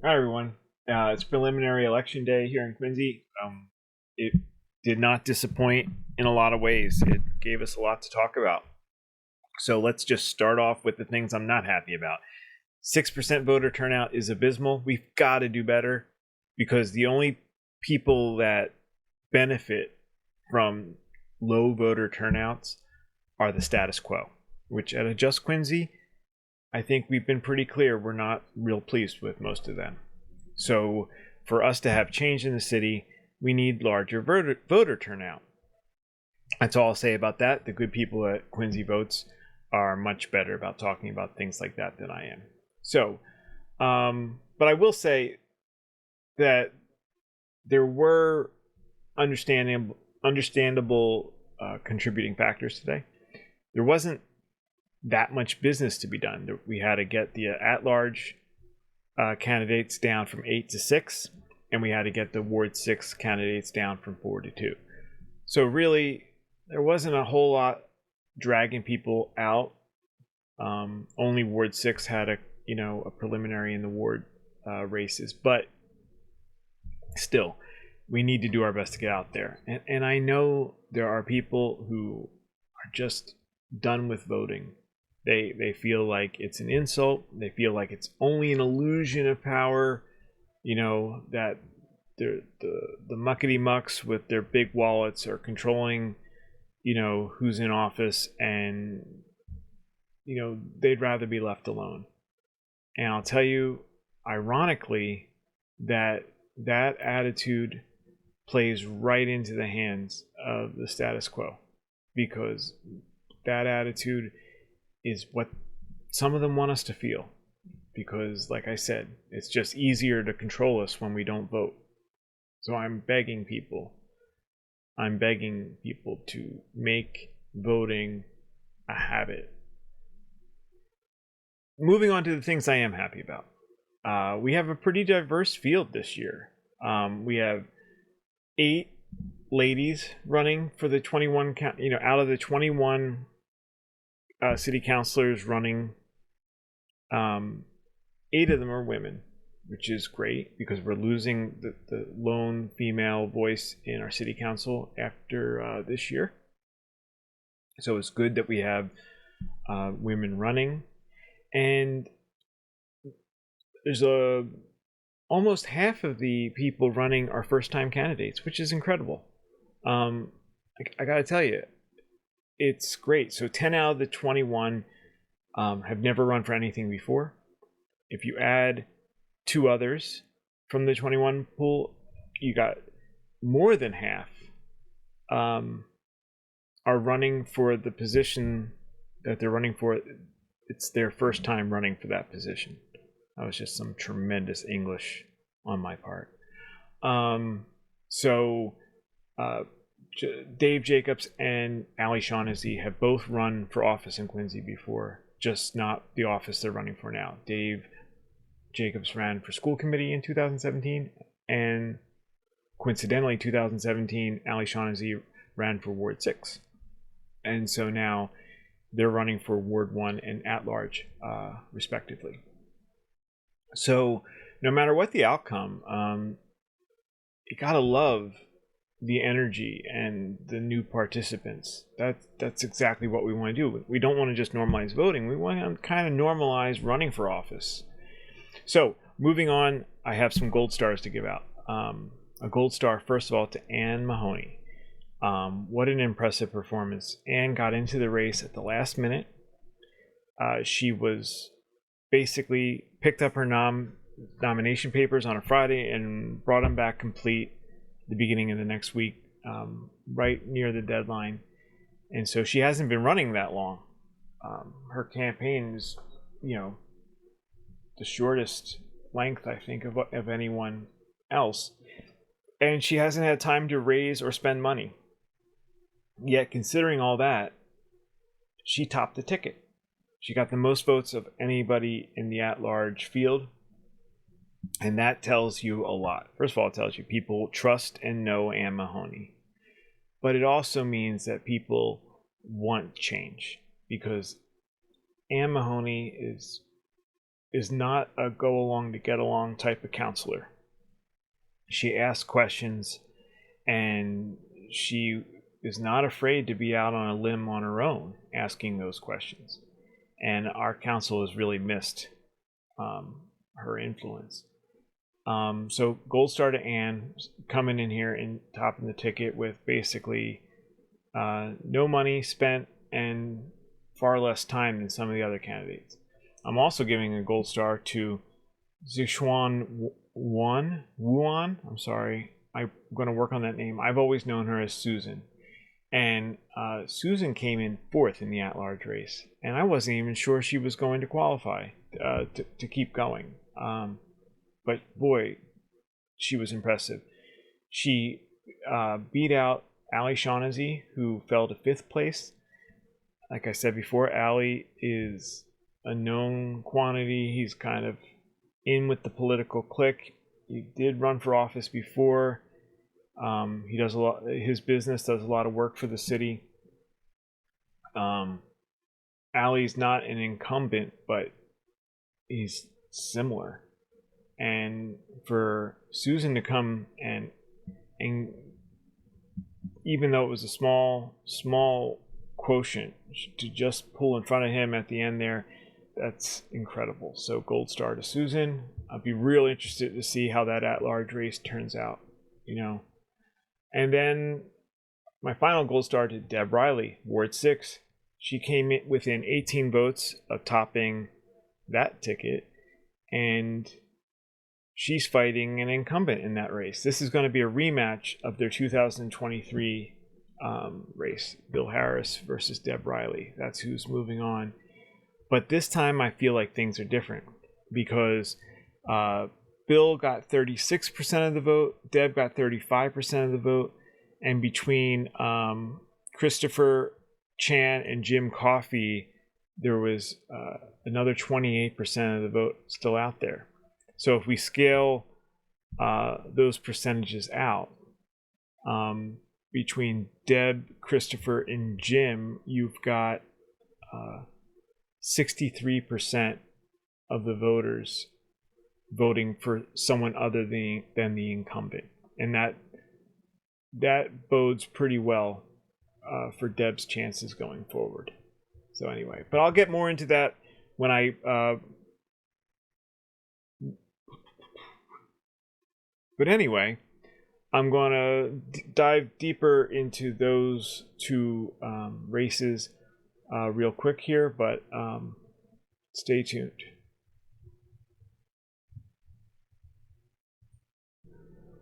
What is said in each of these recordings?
Hi, everyone. It's preliminary election day here in Quincy. It did not disappoint in a lot of ways. It gave us a lot to talk about. So let's just start off with the things I'm not happy about. 6% voter turnout is abysmal. We've got to do better because the only people that benefit from low voter turnouts are the status quo, which at a Just Quincy, I think we've been pretty clear we're not real pleased with most of them. So, for us to have change in the city, we need larger voter turnout. That's all I'll say about that. The good people at Quincy Votes are much better about talking about things like that than I am. So, but I will say that there were understandable contributing factors today. There wasn't that much business to be done. We had to get the at-large candidates down from 8 to 6, and we had to get the Ward 6 candidates down from 4 to 2. So really, there wasn't a whole lot dragging people out. Only Ward 6 had a preliminary in the ward races, but still, we need to do our best to get out there. And I know there are people who are just done with voting. They feel like it's an insult. They feel like it's only an illusion of power. That the muckety mucks with their big wallets are controlling, who's in office, and they'd rather be left alone. And I'll tell you, ironically, that attitude plays right into the hands of the status quo, because that attitude is what some of them want us to feel. Because, like I said, it's just easier to control us when we don't vote. So I'm begging people to make voting a habit. Moving on to the things I am happy about. We have a pretty diverse field this year. We have 8 ladies running for the 21, out of the 21 city councilors running. 8 of them are women, which is great because we're losing the lone female voice in our city council after this year. So it's good that we have women running, and there's almost half of the people running are first-time candidates, which is incredible. I gotta tell you, it's great. So 10 out of the 21 have never run for anything before. If you add 2 others from the 21 pool, you got more than half are running for the position that they're running for. It's their first time running for that position. That was just some tremendous English on my part. So Dave Jacobs and Ali Shaughnessy have both run for office in Quincy before, just not the office they're running for now. Dave Jacobs ran for school committee in 2017, and coincidentally, 2017, Ali Shaughnessy ran for Ward 6. And so now they're running for Ward 1 and at large, respectively. So no matter what the outcome, you gotta love the energy and the new participants. That's exactly what we want to do. We don't want to just normalize voting. We want to kind of normalize running for office. So moving on, I have some gold stars to give out. A gold star, first of all, to Anne Mahoney. What an impressive performance. Anne got into the race at the last minute. She was basically picked up her nomination papers on a Friday and brought them back complete the beginning of the next week, right near the deadline. And so she hasn't been running that long. Her campaign is, the shortest length, I think, of anyone else. And she hasn't had time to raise or spend money. Yet, considering all that, she topped the ticket. She got the most votes of anybody in the at-large field. And that tells you a lot. First of all, it tells you people trust and know Anne Mahoney. But it also means that people want change, because Anne Mahoney is is not a go along to get along type of counselor. She asks questions, and she is not afraid to be out on a limb on her own asking those questions. And our council has really missed her influence. So gold star to Anne, coming in here and topping the ticket with basically no money spent and far less time than some of the other candidates. I'm also giving a gold star to Zixuan Wuan. I'm sorry, I'm going to work on that name. I've always known her as Susan. And Susan came in fourth in the at-large race, and I wasn't even sure she was going to qualify to keep going. But boy, she was impressive. She beat out Ali Shaughnessy, who fell to fifth place. Like I said before, Ali is a known quantity. He's kind of in with the political clique. He did run for office before. He does a lot. His business does a lot of work for the city. Ali's not an incumbent, but he's similar. And for Susan to come and even though it was a small quotient, to just pull in front of him at the end there, that's incredible. So gold star to Susan. I'd be real interested to see how that at-large race turns out, you know. And then my final gold star to Deb Riley, Ward 6. She came in within 18 votes of topping that ticket, and she's fighting an incumbent in that race. This is going to be a rematch of their 2023 race, Bill Harris versus Deb Riley. That's who's moving on. But this time I feel like things are different because Bill got 36% of the vote, Deb got 35% of the vote, and between Christopher Chan and Jim Coffey, there was another 28% of the vote still out there. So if we scale those percentages out, between Deb, Christopher, and Jim, you've got 63% of the voters voting for someone other than the incumbent, and that bodes pretty well for Deb's chances going forward. So anyway, but I'll get more into that when I. But anyway, I'm going to dive deeper into those two races real quick here, but stay tuned.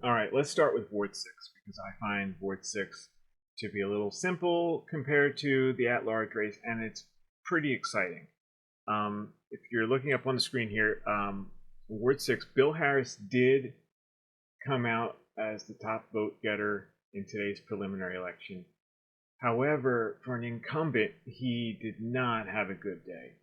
All right, let's start with Ward 6 because I find Ward 6 to be a little simple compared to the at-large race, and it's pretty exciting. If you're looking up on the screen here, Ward 6, Bill Harris did come out as the top vote getter in today's preliminary election. However, for an incumbent, he did not have a good day.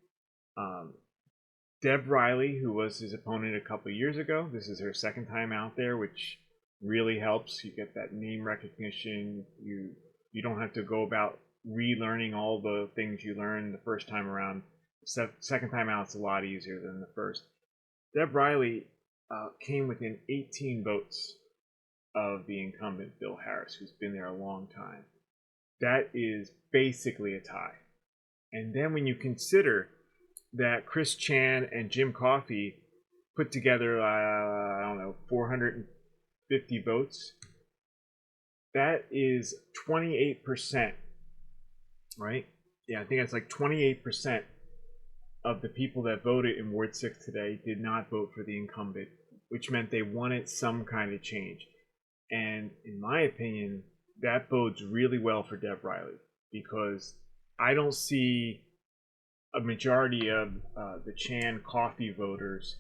Deb Riley, who was his opponent a couple years ago, this is her second time out there, which really helps. You get that name recognition. You don't have to go about relearning all the things you learned the first time around. Second time out, it's a lot easier than the first. Deb Riley came within 18 votes of the incumbent Bill Harris, who's been there a long time. That is basically a tie. And then when you consider that Chris Chan and Jim Coffey put together, 450 votes, that is 28%, right? Yeah, I think it's like 28% of the people that voted in Ward 6 today did not vote for the incumbent, which meant they wanted some kind of change. And in my opinion, that bodes really well for Deb Riley because I don't see a majority of the Chan Coffey voters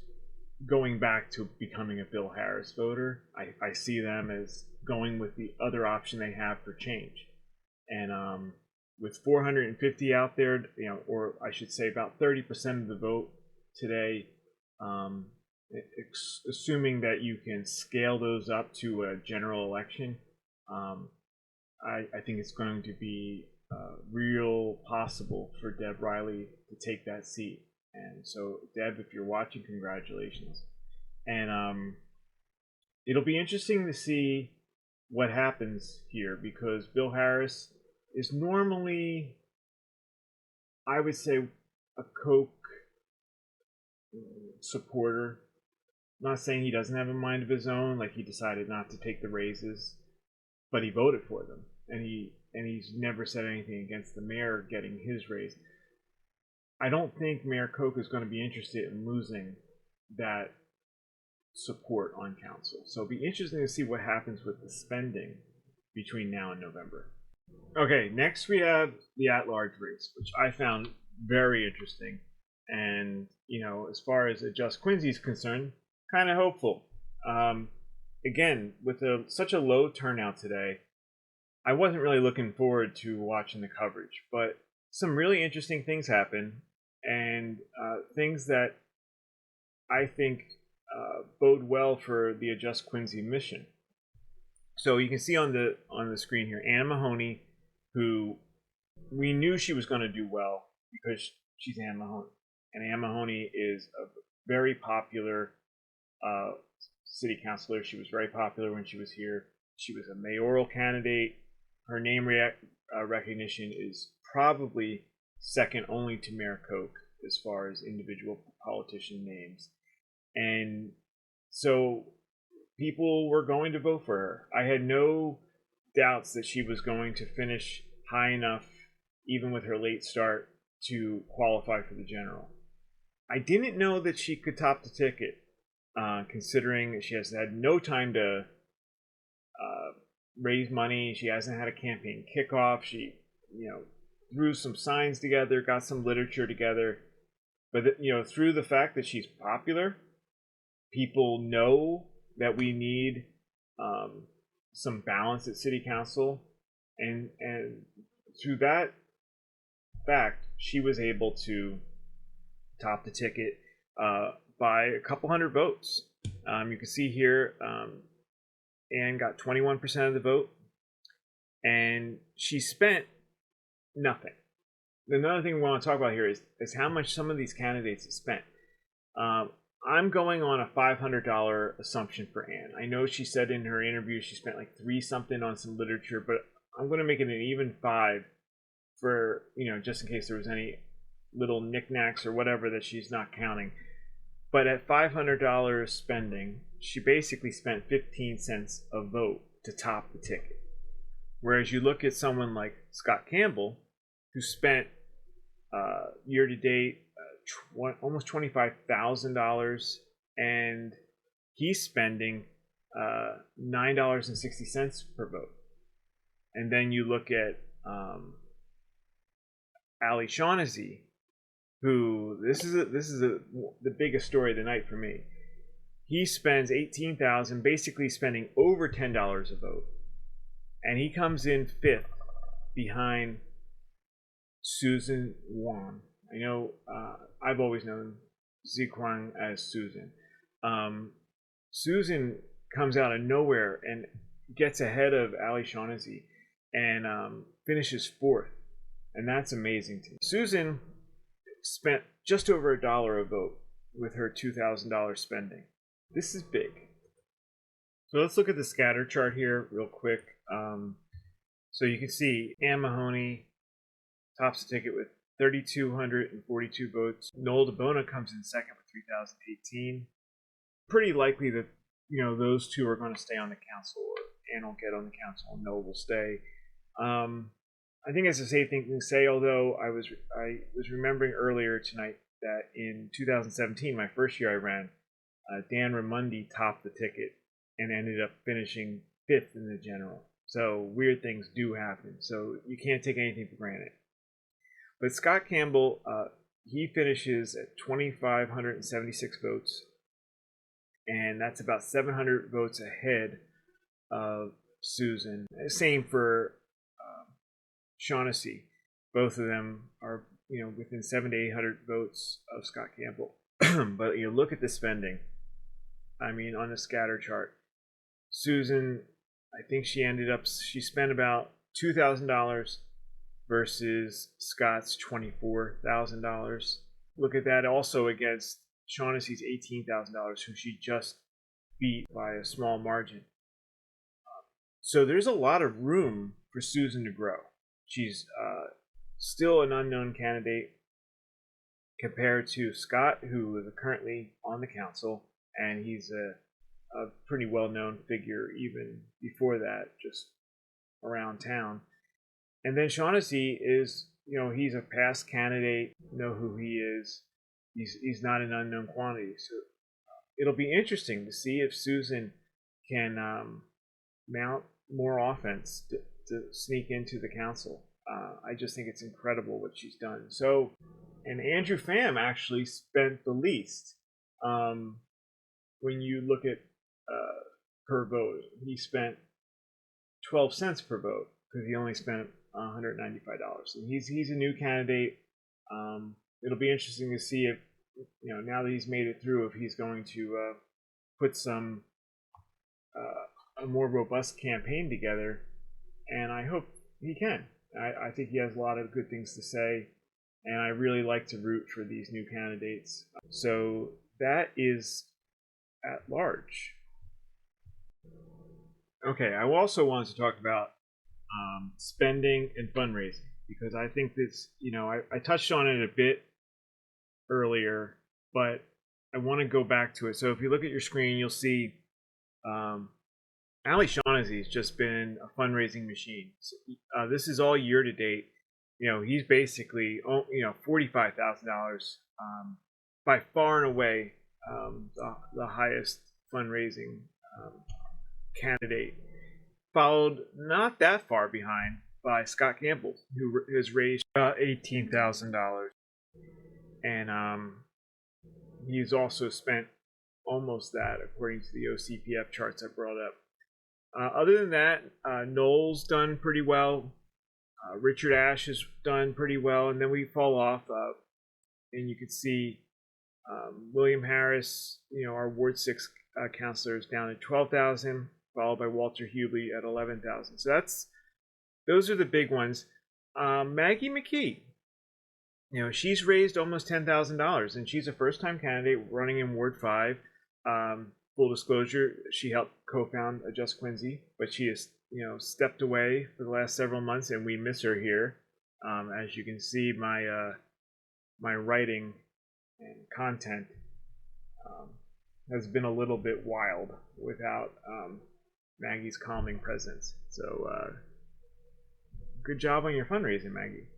going back to becoming a Bill Harris voter. I see them as going with the other option they have for change. And with 450 out there, or I should say about 30% of the vote today, assuming that you can scale those up to a general election, I think it's going to be real possible for Deb Riley to take that seat. And so, Deb, if you're watching, congratulations. And it'll be interesting to see what happens here, because Bill Harris is normally, I would say, a Koch supporter. I'm not saying he doesn't have a mind of his own, like he decided not to take the raises, but he voted for them, and he's never said anything against the mayor getting his raise. I don't think Mayor Koch is going to be interested in losing that support on council. So it'll be interesting to see what happens with the spending between now and November. Okay, next we have the at-large race, which I found very interesting. And, as far as a Just Quincy is concerned, kind of hopeful. Again, with such a low turnout today, I wasn't really looking forward to watching the coverage, but some really interesting things happen, and things that I think bode well for the Just Quincy mission. So you can see on the screen here, Anna Mahoney, who we knew she was going to do well because she's Anna Mahoney, and Anna Mahoney is a very popular city councilor. She was very popular when she was here. She was a mayoral candidate. Her name recognition is probably second only to Mayor Koch as far as individual politician names. And so people were going to vote for her. I had no doubts that she was going to finish high enough, even with her late start, to qualify for the general. I didn't know that she could top the ticket, considering she has had no time to raise money. She hasn't had a campaign kickoff. She, threw some signs together, got some literature together. But, through the fact that she's popular, people know that we need some balance at city council. And through that fact, she was able to top the ticket by a couple hundred votes. You can see here, Anne got 21% of the vote, and she spent nothing. Another thing we want to talk about here is how much some of these candidates have spent. I'm going on a $500 assumption for Anne. I know she said in her interview she spent like $3 something on some literature, but I'm going to make it an even $5 for, just in case there was any little knickknacks or whatever that she's not counting. But at $500 spending, she basically spent 15 cents a vote to top the ticket. Whereas you look at someone like Scott Campbell, who spent year to date almost $25,000, and he's spending $9.60 per vote. And then you look at Ali Shaughnessy, who this is the biggest story of the night for me. He spends $18,000, basically spending over $10 a vote, and he comes in fifth behind Susan Wong. I know I've always known Ziquan as Susan. Susan comes out of nowhere and gets ahead of Ali Shaughnessy and finishes fourth, and that's amazing to me. Susan spent just over $1 a vote with her $2,000 spending. This is big. So let's look at the scatter chart here real quick. So you can see Anne Mahoney tops the ticket with 3,242 votes. Noel DeBona comes in second with 3,018. Pretty likely that those two are going to stay on the council, or Anne will get on the council and Noel will stay. I think it's a safe thing to say, although I was remembering earlier tonight that in 2017, my first year I ran, Dan Ramundi topped the ticket and ended up finishing fifth in the general. So weird things do happen. So you can't take anything for granted. But Scott Campbell, he finishes at 2,576 votes, and that's about 700 votes ahead of Susan. Same for Shaughnessy. Both of them are within 700 to 800 votes of Scott Campbell. But you look at the spending. I mean, on the scatter chart, Susan, I think she spent about $2,000 versus Scott's $24,000. look at that also against Shaughnessy's $18,000, who she just beat by a small margin. So there's a lot of room for Susan to grow. She's still an unknown candidate compared to Scott, who is currently on the council, and he's a pretty well-known figure even before that, just around town. And then Shaughnessy is, he's a past candidate, know who he is. He's not an unknown quantity. So it'll be interesting to see if Susan can mount more offense to sneak into the council. I just think it's incredible what she's done. So, and Andrew Pham actually spent the least. When you look at per vote, he spent 12 cents per vote because he only spent $195. And he's a new candidate. It'll be interesting to see if, now that he's made it through, if he's going to put some a more robust campaign together, and I hope he can. I think he has a lot of good things to say, and I really like to root for these new candidates. So that is at large. Okay, I also wanted to talk about spending and fundraising, because I think this, I touched on it a bit earlier, but I want to go back to it. So if you look at your screen, you'll see Ali Shaughnessy's just been a fundraising machine. So, this is all year to date. He's basically, $45,000, by far and away the highest fundraising candidate. Followed not that far behind by Scott Campbell, who has raised $18,000, and he's also spent almost that, according to the OCPF charts I brought up. Other than that, Noel's done pretty well. Richard Ashe has done pretty well, and then we fall off. And you can see William Harris, our Ward 6 councilor, is down at $12,000, followed by Walter Hubley at $11,000. So those are the big ones. Maggie McKee, she's raised almost $10,000, and she's a first-time candidate running in Ward 5. Full disclosure, she helped co-found Just Quincy, but she has, stepped away for the last several months, and we miss her here. As you can see, my writing and content has been a little bit wild without Maggie's calming presence. So good job on your fundraising, Maggie.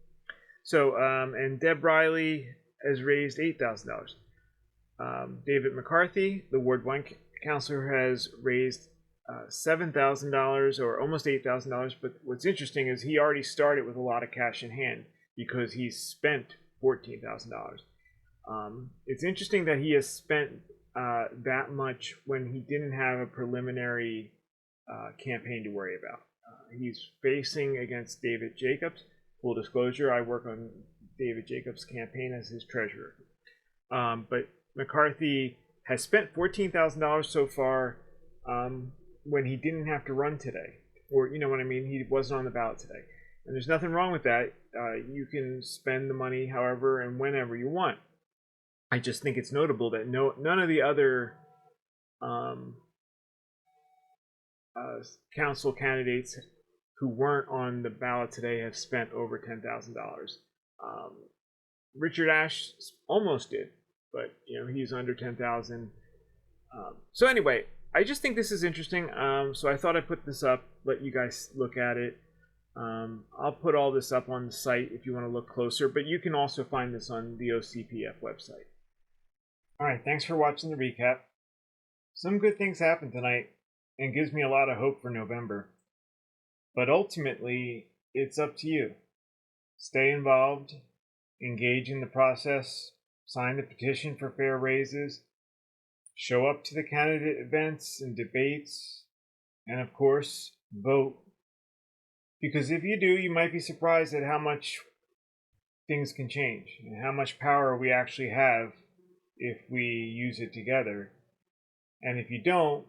So and Deb Riley has raised $8,000. David McCarthy, the Ward 1 councilor, has raised $7,000 or almost $8,000. But what's interesting is he already started with a lot of cash in hand because he's spent $14,000. It's interesting that he has spent that much when he didn't have a preliminary campaign to worry about. He's facing against David Jacobs. Full disclosure, I work on David Jacobs' campaign as his treasurer. But McCarthy has spent $14,000 so far when he didn't have to run today. Or, you know what I mean? He wasn't on the ballot today. And there's nothing wrong with that. You can spend the money however and whenever you want. I just think it's notable that none of the other council candidates who weren't on the ballot today have spent over $10,000. Richard Ashe almost did, but he's under 10,000. So anyway, I just think this is interesting. So I thought I'd put this up, let you guys look at it. I'll put all this up on the site if you want to look closer, but you can also find this on the OCPF website. All right, thanks for watching the recap. Some good things happened tonight and gives me a lot of hope for November. But ultimately, it's up to you. Stay involved, engage in the process, sign the petition for fair raises, show up to the candidate events and debates, and of course, vote. Because if you do, you might be surprised at how much things can change and how much power we actually have if we use it together. And if you don't,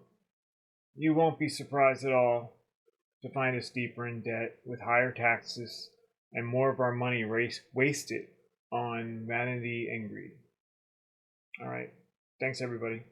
you won't be surprised at all to find us deeper in debt with higher taxes and more of our money wasted on Vanity and Greed. All right. Thanks, everybody.